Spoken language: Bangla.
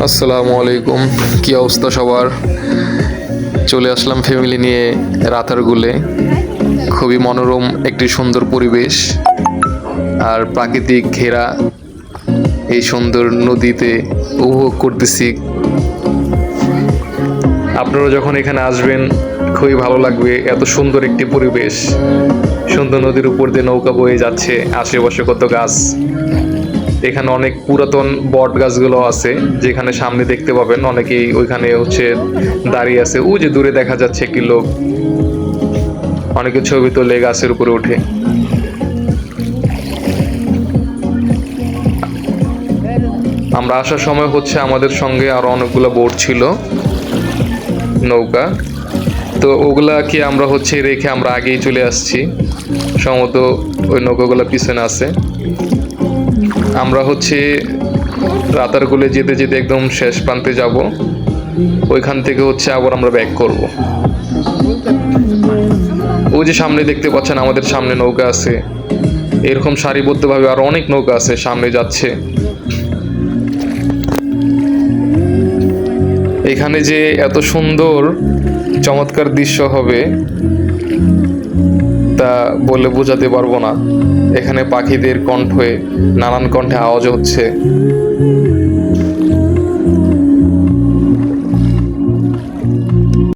আসসালামু আলাইকুম। কি অবস্থা সবার? চলে আসলাম ফ্যামিলি নিয়ে রাতারগুলে। খুবই মনোরম একটি সুন্দর পরিবেশ আর প্রাকৃতিক ঘেরা এই সুন্দর নদীতে উপভোগ করতেছি। আপনারা যখন এখানে আসবেন খুবই ভালো লাগবে। এত সুন্দর একটি পরিবেশ, সুন্দর নদীর উপর দিয়ে নৌকা বয়ে যাচ্ছে, আশেপাশে কত গাছ। এখানে অনেক পুরাতন বট গাছগুলো আছে, যেখানে সামনে দেখতে পাবেন অনেকেই ওইখানে দাঁড়িয়ে আছে। ও যে দূরে দেখা যাচ্ছে একটি লোক, অনেকে ছবি তোলে গাছের উপরে উঠে। আমরা আসার সময় আমাদের সঙ্গে আরো অনেকগুলো বোট ছিল, নৌকা। তো ওগুলা কি আমরা রেখে আমরা আগেই চলে আসছি। সম্ভবত ওই নৌকাগুলো পিছনে আছে। আমরা রাতারগুলে যেতে যেতে একদম শেষ প্রান্তে যাব। ওইখান থেকে আবার আমরা ব্যাক করব। ওই যে সামনে দেখতে পাচ্ছেন আমাদের সামনে নৌকা আছে, এরকম সারিবদ্ধভাবে আরো অনেক নৌকা আছে সামনে যাচ্ছে। এখানে যে এত সুন্দর চমৎকার দৃশ্য হবে তা বলে বোঝাতে পারবো না। এখানে পাখিদের কণ্ঠে, নানান কণ্ঠে আওয়াজ হচ্ছে।